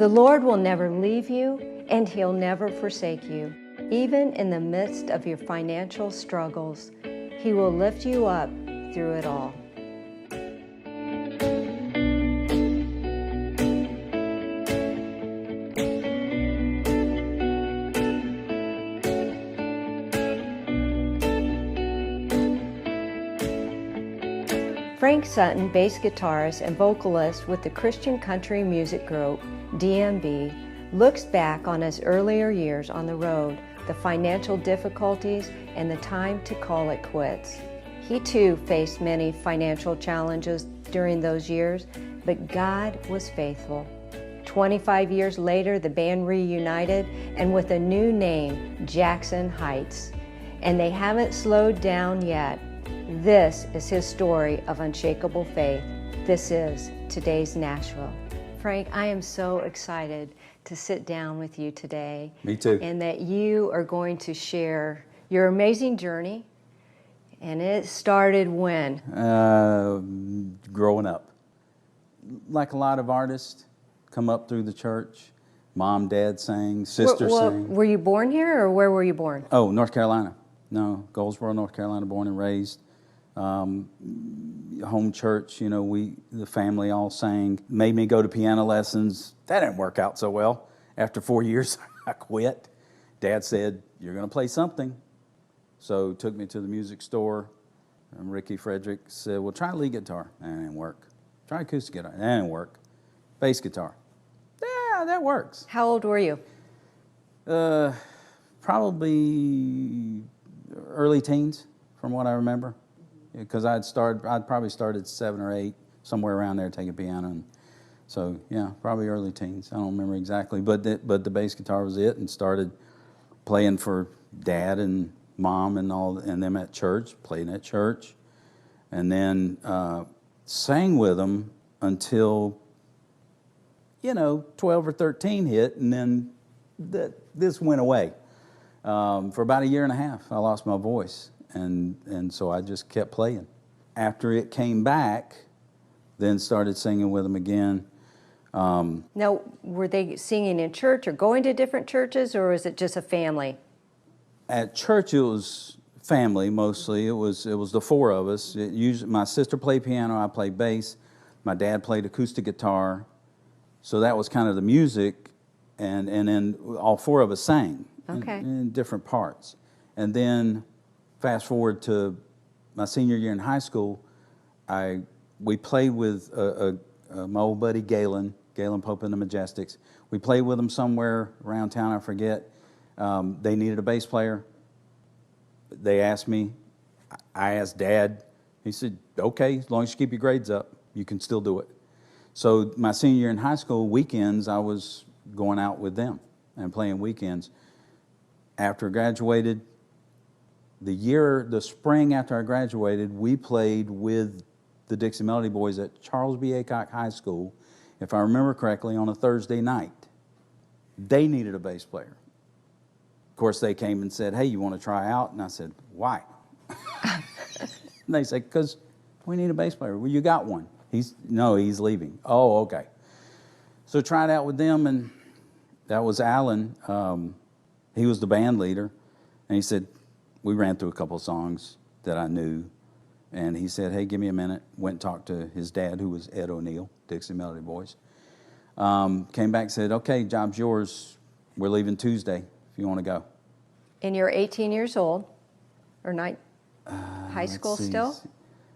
The Lord will never leave you, and He'll never forsake you. Even in the midst of your financial struggles, He will lift you up through it all. Frank Sutton, bass guitarist and vocalist with the Christian country music group DMB, looks back on his earlier years on the road, the financial difficulties, and the time to call it quits. He too faced many financial challenges during those years, but God was faithful. 25 years later, the band reunited and with a new name, Jackson Heights. And they haven't slowed down yet. This is his story of unshakable faith. This is today's Nashville. Frank, I am so excited to sit down with you today. Me too. And that you are going to share your amazing journey. And it started when? Growing up. Like a lot of artists, come up through the church. Mom, dad sang, sister sang. Were you born here or where were you born? Oh, North Carolina. No, Goldsboro, North Carolina, born and raised. Home church, you know, the family all sang. Made me go to piano lessons. That didn't work out so well. After 4 years, I quit. Dad said, "You're going to play something." So took me to the music store. And Ricky Frederick said, "Well, try lead guitar." That didn't work. Try acoustic guitar. That didn't work. Bass guitar. Yeah, that works. How old were you? Probably early teens, from what I remember. Because I'd probably started 7 or 8, somewhere around there, taking piano. And so, yeah, probably early teens. I don't remember exactly. But the bass guitar was it, and started playing for Dad and Mom and all, and them at church, playing at church. And then sang with them until, 12 or 13 hit, and then this went away. For about 1.5 years, I lost my voice, and so I just kept playing. After it came back, then started singing with them again. Now, were they singing in church or going to different churches, or was it just a family? At church, it was family mostly. It was the 4 of us. My sister played piano, I played bass. My dad played acoustic guitar. So that was kind of the music, and then all 4 of us sang. Okay. In different parts. And then fast forward to my senior year in high school, we played with my old buddy Galen Pope and the Majestics. We played with them somewhere around town, I forget. They needed a bass player. They asked me. I asked Dad. He said, "Okay, as long as you keep your grades up, you can still do it." So my senior year in high school, weekends, I was going out with them and playing weekends. After I graduated, the spring after I graduated, we played with the Dixie Melody Boys at Charles B. Aycock High School, if I remember correctly, on a Thursday night. They needed a bass player. Of course, they came and said, "Hey, you want to try out?" And I said, "Why?" And they said, "Because we need a bass player." "Well, you got one." He's leaving. "Oh, okay." So tried out with them, and that was Alan. He was the band leader, and he said, we ran through a couple of songs that I knew, and he said, "Hey, give me a minute." Went and talked to his dad, who was Ed O'Neill, Dixie Melody Boys. Came back and said, "Okay, job's yours. We're leaving Tuesday if you want to go." And you're 18 years old, or high school still?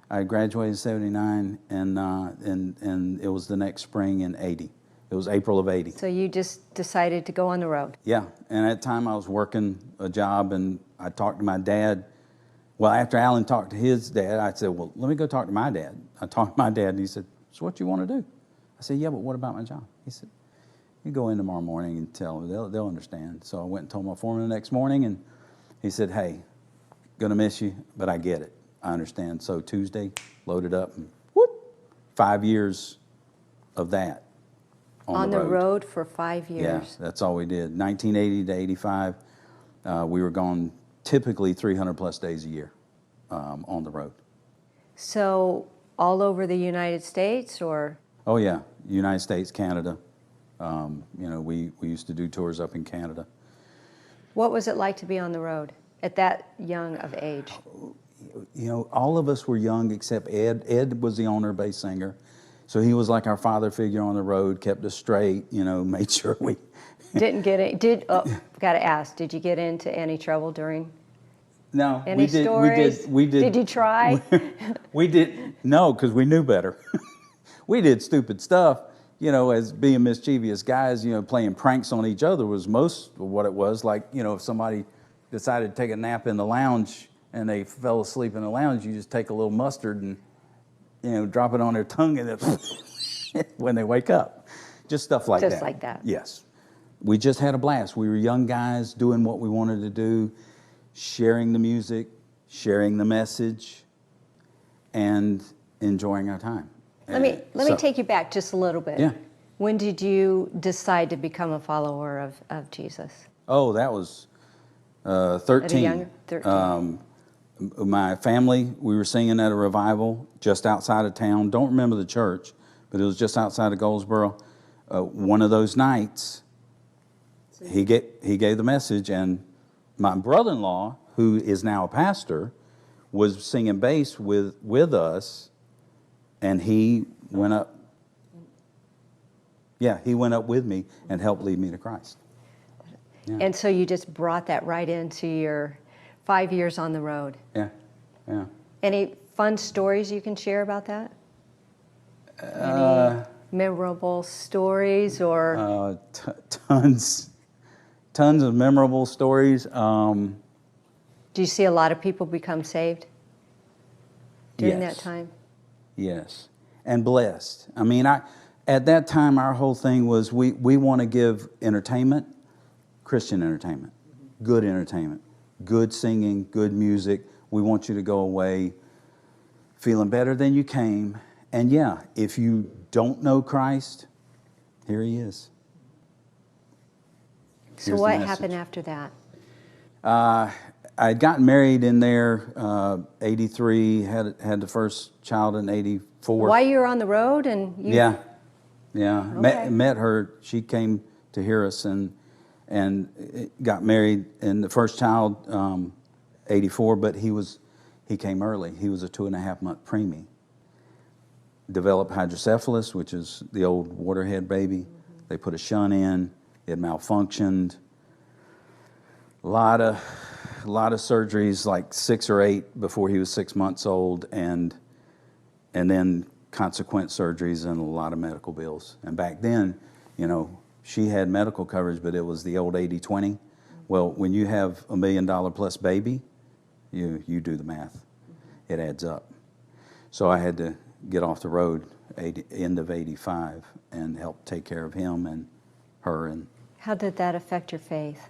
I graduated in 79, and it was the next spring in 80. It was April of 80. So you just decided to go on the road? Yeah, and at the time I was working a job, and I talked to my dad. Well, after Alan talked to his dad, I said, "Well, let me go talk to my dad." I talked to my dad, and he said, "So what you want to do?" I said, "Yeah, but what about my job?" He said, "You go in tomorrow morning and tell them. They'll understand." So I went and told my foreman the next morning, and he said, "Hey, gonna miss you, but I get it. I understand." So Tuesday, loaded up, and whoop, 5 years of that. On the road for 5 years. Yeah, that's all we did. 1980 to 85, we were gone typically 300 plus days a year on the road. So all over the United States, or? Oh yeah, United States, Canada, We used to do tours up in Canada. What was it like to be on the road at that young of age? All of us were young except Ed. Ed was the owner, bass singer. So he was like our father figure on the road, kept us straight, made sure we... Didn't get it, got to ask, did you get into any trouble during No, any stories? We did. Did you try? We did, no, because we knew better. We did stupid stuff, as being mischievous guys, playing pranks on each other was most of what it was. Like, if somebody decided to take a nap in the lounge and they fell asleep in the lounge, you just take a little mustard and, drop it on their tongue and when they wake up. Just stuff like that. Just like that. Yes. We just had a blast. We were young guys doing what we wanted to do, sharing the music, sharing the message, and enjoying our time. Let me take you back just a little bit. Yeah. When did you decide to become a follower of Jesus? Oh, that was 13. At a young 13. My family, we were singing at a revival just outside of town. Don't remember the church, but it was just outside of Goldsboro. One of those nights, he gave the message, and my brother-in-law, who is now a pastor, was singing bass with us, and he went up. Yeah, he went up with me and helped lead me to Christ. Yeah. And so you just brought that right into your 5 years on the road. Yeah, yeah. Any fun stories you can share about that? Any memorable stories or? Tons of memorable stories. Do you see a lot of people become saved during that time? Yes, and blessed. I mean, at that time, our whole thing was we want to give entertainment, Christian entertainment, good singing, good music. We want you to go away feeling better than you came. And yeah, if you don't know Christ, here he is. So what happened after that? I had gotten married in there, 83, had the first child in 84. While you were on the road and you... Yeah. Okay. Met her. She came to hear us and got married. And the first child, 84, but he came early. He was a 2.5-month preemie. Developed hydrocephalus, which is the old waterhead baby. Mm-hmm. They put a shunt in. It malfunctioned. A lot of surgeries, like 6 or 8 before he was 6 months old, and then consequent surgeries and a lot of medical bills. And back then, she had medical coverage, but it was the old 80-20. Well, when you have $1 million plus baby, you do the math. It adds up. So I had to get off the road end of 85 and help take care of him and her. And how did that affect your faith?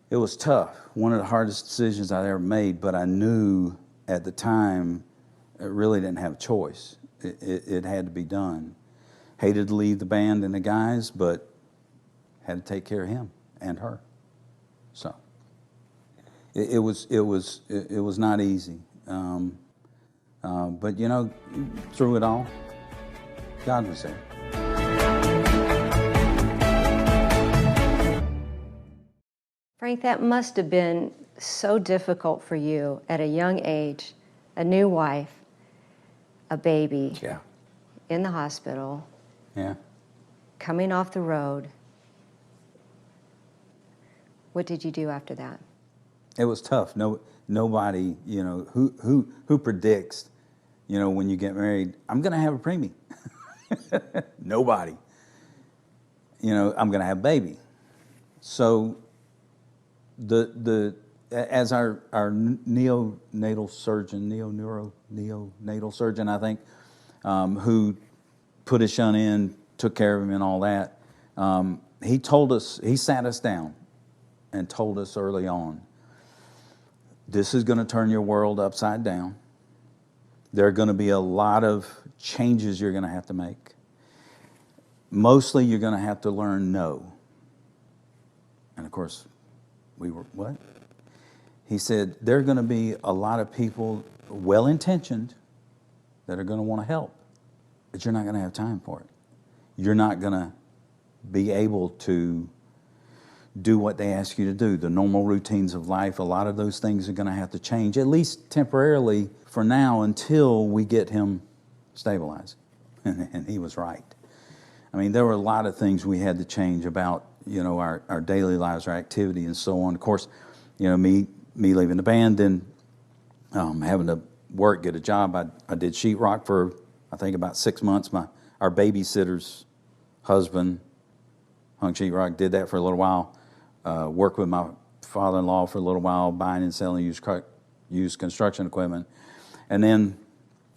it was tough. One of the hardest decisions I ever made, but I knew at the time I really didn't have a choice. It had to be done. Hated to leave the band and the guys, but had to take care of him and her. So it was not easy. But through it all, God was there. Frank, that must have been so difficult for you at a young age, a new wife, a baby, Yeah. in the hospital, Yeah. coming off the road. What did you do after that? It was tough. Nobody, who predicts, when you get married, I'm going to have a preemie. Nobody. I'm going to have a baby. So as our neonatal surgeon, I think, who put his shunt in, took care of him and all that, he sat us down and told us early on, this is going to turn your world upside down. There are going to be a lot of changes you're going to have to make. Mostly you're going to have to learn no. And of course, we were, what? He said, there are going to be a lot of people, well-intentioned, that are going to want to help, but you're not going to have time for it. You're not going to be able to do what they ask you to do. The normal routines of life, a lot of those things are going to have to change, at least temporarily for now, until we get him stabilized. And he was right. I mean, there were a lot of things we had to change about, our daily lives, our activity, and so on. Of course, me leaving the band, then having to work, get a job. I did sheetrock for, I think, about 6 months. Our babysitter's husband hung sheetrock, did that for a little while. Worked with my father-in-law for a little while, buying and selling used construction equipment. And then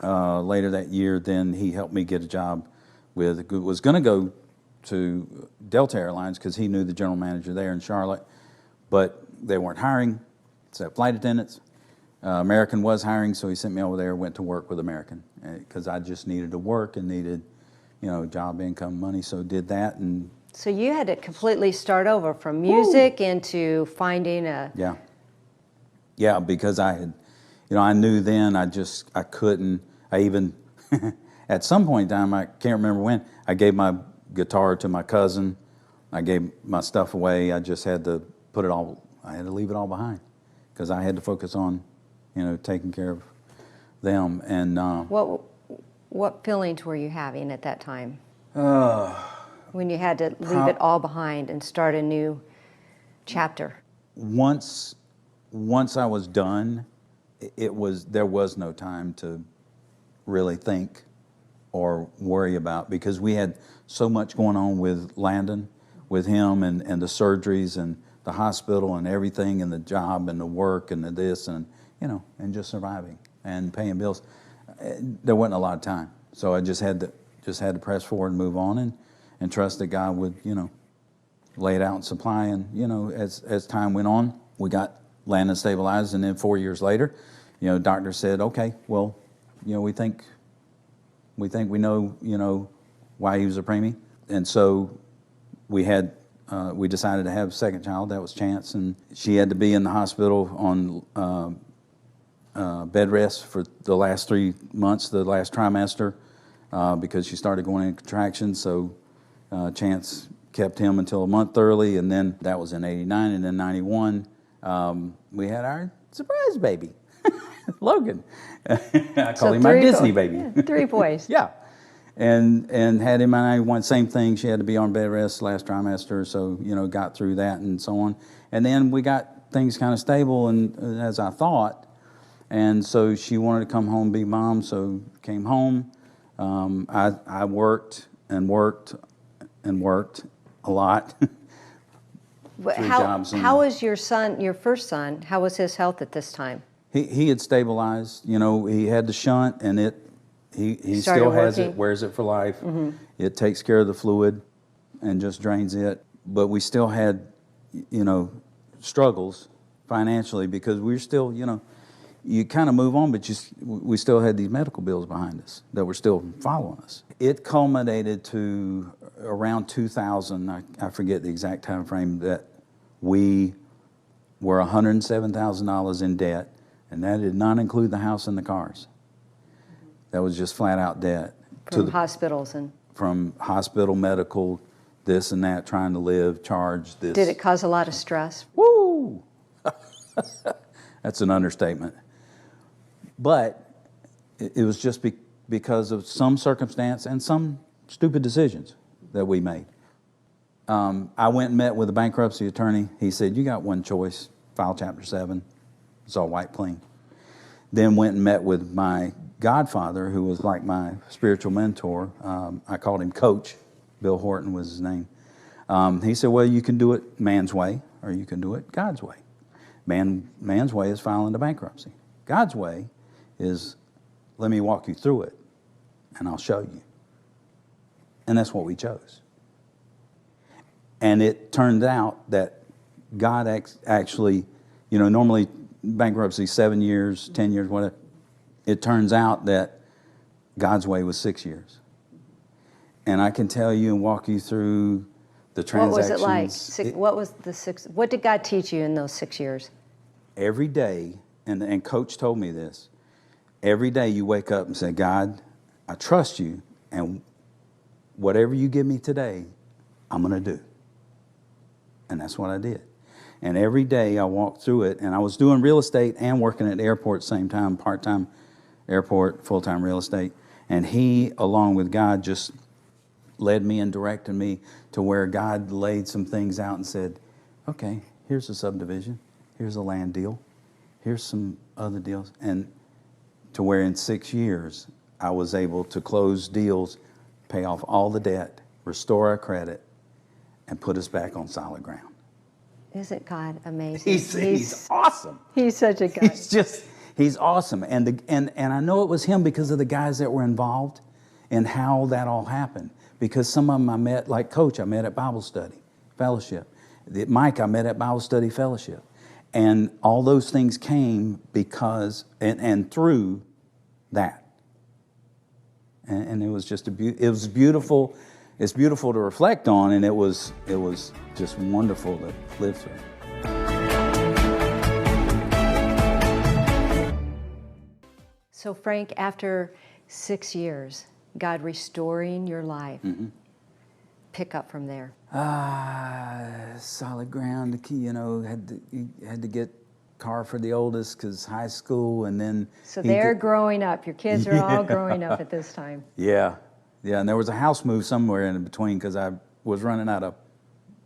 later that year, then he helped me get a job was going to go to Delta Airlines because he knew the general manager there in Charlotte, but they weren't hiring, except flight attendants. American was hiring, so he sent me over there, went to work with American because I just needed to work and needed, job, income, money, so did that. And so you had to completely start over from music into finding a... Yeah, because I had, I knew then I couldn't, I even, at some point in time, I can't remember when, I gave my guitar to my cousin, I gave my stuff away, I just had to I had to leave it all behind because I had to focus on, taking care of them. And what feelings were you having at that time? When you had to leave it all behind and start a new chapter? Once I was done, there was no time to really think or worry about because we had so much going on with Landon, with him and the surgeries and the hospital and everything and the job and the work and the this and, and just surviving and paying bills. There wasn't a lot of time. So I just had to press forward and move on and trust that God would, lay it out and supply. And, as time went on, we got Landon stabilized. And then 4 years later, doctor said, okay, well, we think we know, why he was a preemie. And so we decided to have a second child. That was Chance. And she had to be in the hospital on bed rest for the last 3 months, the last trimester, because she started going in contractions. So Chance kept him until a month early, and then that was in '89, and then '91 we had our surprise baby, Logan. I call him my Disney baby. Yeah, 3 boys. Yeah, and had him in '91. Same thing. She had to be on bed rest last trimester, so got through that and so on. And then we got things kind of stable, and as I thought. And so she wanted to come home, be mom, so came home. I worked and worked and worked a lot. How was your first son, how was his health at this time? He had stabilized. He had the shunt, and he still has it, wears it for life. Mm-hmm. It takes care of the fluid and just drains it. But we still had, struggles financially because we were still, you kind of move on, but we still had these medical bills behind us that were still following us. It culminated to around 2000, I forget the exact time frame, that we were $107,000 in debt, and that did not include the house and the cars. That was just flat out debt. From hospitals and... From hospital, medical, this and that, trying to live, charge this. Did it cause a lot of stress? Woo! That's an understatement. But it was just because of some circumstance and some stupid decisions that we made. I went and met with a bankruptcy attorney. He said, you got one choice, file Chapter 7. It's all white clean. Then went and met with my godfather, who was like my spiritual mentor. I called him Coach. Bill Horton was his name. He said, well, you can do it man's way, or you can do it God's way. Man's way is filing the bankruptcy. God's way is, let me walk you through it, and I'll show you. And that's what we chose. And it turned out that God actually, normally bankruptcy 7 years, 10 years, whatever. It turns out that God's way was 6 years. And I can tell you and walk you through the transactions. What was it like? What did God teach you in those 6 years? Every day, and Coach told me this, every day you wake up and say, God, I trust you, and whatever you give me today, I'm going to do. And that's what I did. And every day I walked through it, and I was doing real estate and working at the airport at the same time, part-time airport, full-time real estate. And he, along with God, just led me and directed me to where God laid some things out and said, okay, here's a subdivision, here's a land deal, here's some other deals. And to where in 6 years, I was able to close deals, pay off all the debt, restore our credit, and put us back on solid ground. Isn't God amazing? He's awesome. He's such a guy. He's awesome. And I know it was him because of the guys that were involved and how that all happened. Because some of them I met, like Coach, I met at Bible study, fellowship. Mike, I met at Bible study, fellowship. And all those things came because, and through that. And it was just it was beautiful. It's beautiful to reflect on, and it was just wonderful to live through. So Frank, after 6 years, God restoring your life, pick up from there. Solid ground. You know, had to get car for the oldest because high school, and then so they're growing up. Your kids are all growing up at this time. Yeah, and there was a house move somewhere in between because I was running out of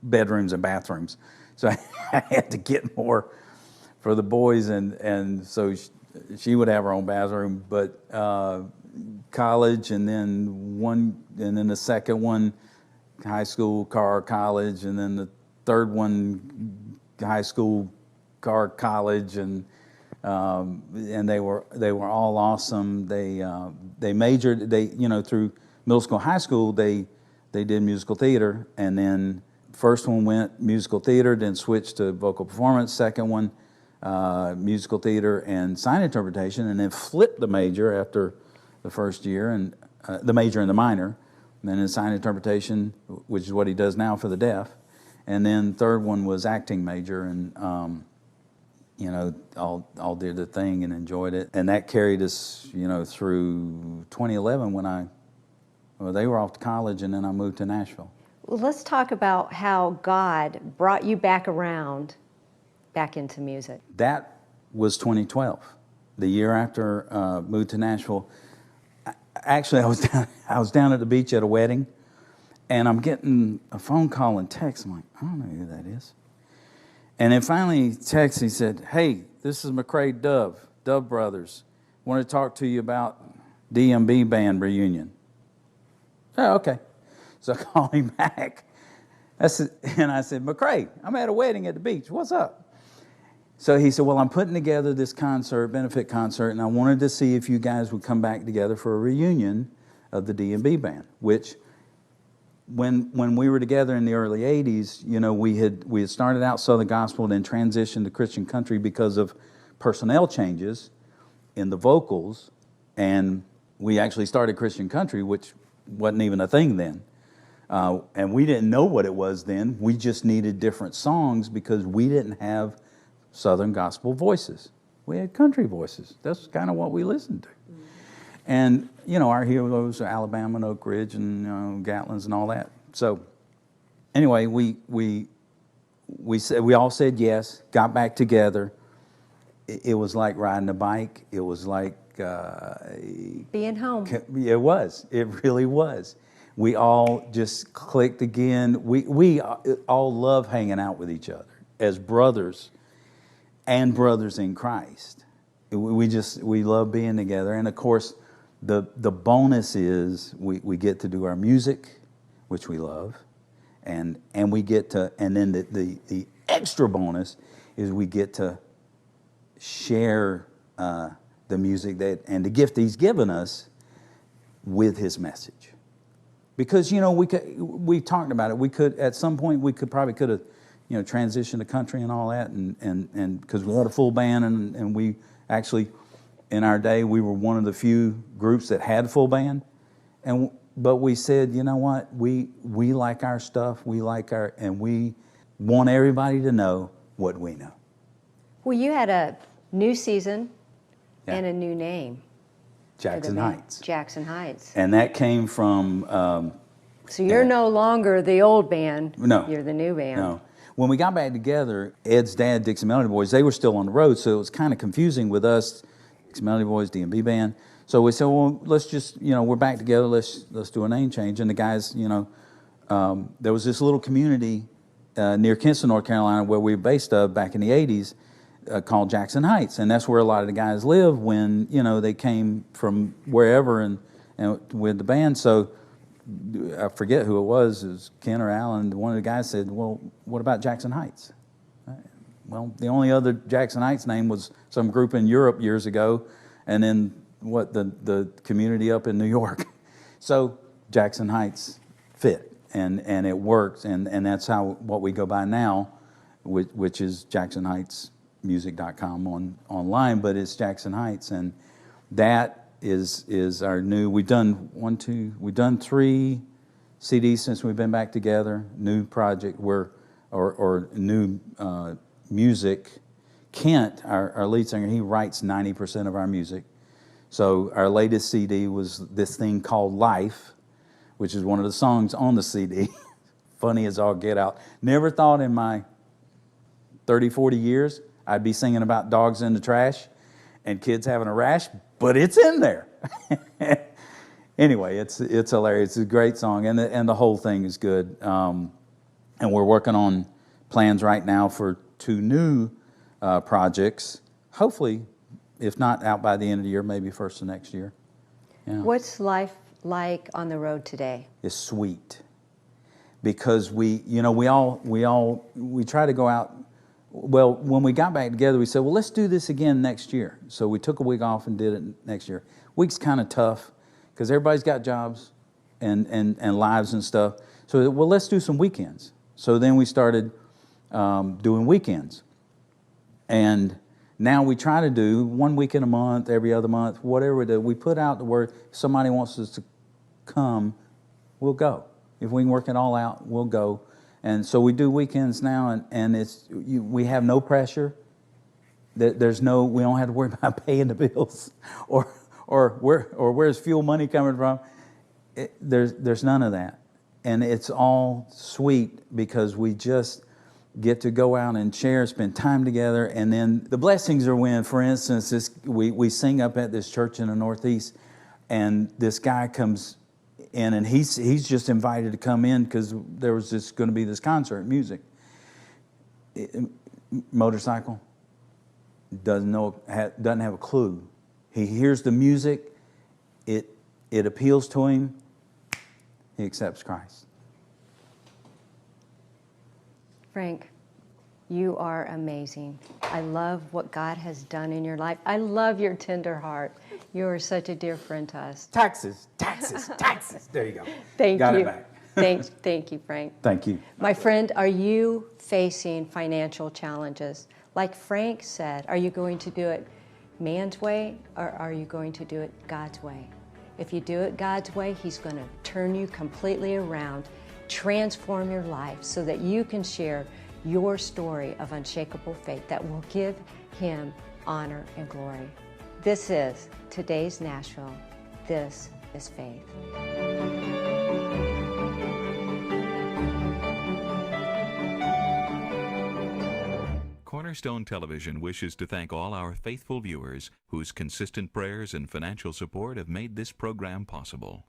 bedrooms and bathrooms, so I had to get more for the boys, and so she would have her own bathroom, but college, and then the second one, high school, car, college, and then the third one, high school, car, college, and they were all awesome. They majored, through middle school, high school, they did musical theater, and then first one went musical theater, then switched to vocal performance. Second one, musical theater and sign interpretation, and then flipped the major after the first year, and the major and the minor, and then in sign interpretation, which is what he does now for the deaf, and then third one was acting major, and all did the thing and enjoyed it, and that carried us, through 2011 when they were off to college, and then I moved to Nashville. Well, let's talk about how God brought you back into music. That was 2012, the year after moved to Nashville. Actually, I was down at the beach at a wedding, and I'm getting a phone call and text. I'm like, I don't know who that is. And then finally he texted, he said, hey, this is McCrae Dove Brothers. Want to talk to you about DMB band reunion. Oh, okay. So I called him back. And I said, McCrae, I'm at a wedding at the beach. What's up? So he said, well, I'm putting together this benefit concert, and I wanted to see if you guys would come back together for a reunion of the D&B band, which when we were together in the early 80s, we had started out Southern Gospel and then transitioned to Christian country because of personnel changes in the vocals, and we actually started Christian country, which wasn't even a thing then. And we didn't know what it was then. We just needed different songs because we didn't have Southern gospel voices. We had country voices. That's kind of what we listened to. Mm-hmm. And, our heroes are Alabama and Oak Ridge and Gatlin's and all that. So anyway, we all said yes, got back together. It was like riding a bike. It was like being home. It was. It really was. We all just clicked again. We all love hanging out with each other as brothers and brothers in Christ. We love being together. And of course, the bonus is we get to do our music, which we love, and we get to, and then the extra bonus is we get to share the music and the gift He's given us with His message. Because we talked about it. We could at some point we could have transitioned to country and all that, and because we had a full band, and we actually in our day we were one of the few groups that had full band, but we said, you know what, we like our stuff, and we want everybody to know what we know. Well, you had a new season and a new name. Jackson Heights. Jackson Heights. And that came from So you're no longer the old band. No. You're the new band. No. When we got back together, Ed's dad, Dixie Melody Boys, they were still on the road, so it was kind of confusing with us, Dixie Melody Boys, D&B band. So we said, well, let's just, we're back together, let's do a name change. And the guys, there was this little community near Kinston, North Carolina, where we were based back in the 80s, called Jackson Heights. And that's where a lot of the guys lived when, they came from wherever and with the band. So I forget who it was Ken or Alan. One of the guys said, well, what about Jackson Heights? Well, the only other Jackson Heights name was some group in Europe years ago, and then the community up in New York. So Jackson Heights fit, and it works, and that's what we go by now, which is JacksonHeightsMusic.com online, but it's Jackson Heights, and that is our new. We've done 3 CDs since we've been back together. New project or new music. Kent, our lead singer, he writes 90% of our music. So our latest CD was this thing called Life, which is one of the songs on the CD. Funny as all get out. Never thought in my 30, 40 years I'd be singing about dogs in the trash and kids having a rash, but it's in there. Anyway, it's hilarious. It's a great song, and the whole thing is good. And we're working on plans right now for 2 new projects. Hopefully, if not out by the end of the year, maybe first of next year. Yeah. What's life like on the road today? It's sweet, because we try to go out. Well, when we got back together, we said, well, let's do this again next year. So we took a week off and did it next year. Week's kind of tough because everybody's got jobs and lives and stuff. So, well, let's do some weekends. So then we started doing weekends. And now we try to do 1 weekend a month, every other month, whatever we do. We put out the word, if somebody wants us to come, we'll go. If we can work it all out, we'll go. And so we do weekends now, and we have no pressure. We don't have to worry about paying the bills, or where's fuel money coming from. There's none of that, and it's all sweet because we just get to go out and share, spend time together, and then the blessings are when, for instance, we sing up at this church in the Northeast, and this guy comes in, and he's just invited to come in because there was going to be this concert, music. Motorcycle, doesn't have a clue. He hears the music, it appeals to him, he accepts Christ. Frank, you are amazing. I love what God has done in your life. I love your tender heart. You are such a dear friend to us. Taxes. There you go. Got it back. Thank you, Frank. Thank you. My friend, are you facing financial challenges? Like Frank said, are you going to do it man's way, or are you going to do it God's way? If you do it God's way, He's going to turn you completely around, transform your life so that you can share your story of unshakable faith that will give Him honor and glory. This is today's Nashville. This is faith. Cornerstone Television wishes to thank all our faithful viewers whose consistent prayers and financial support have made this program possible.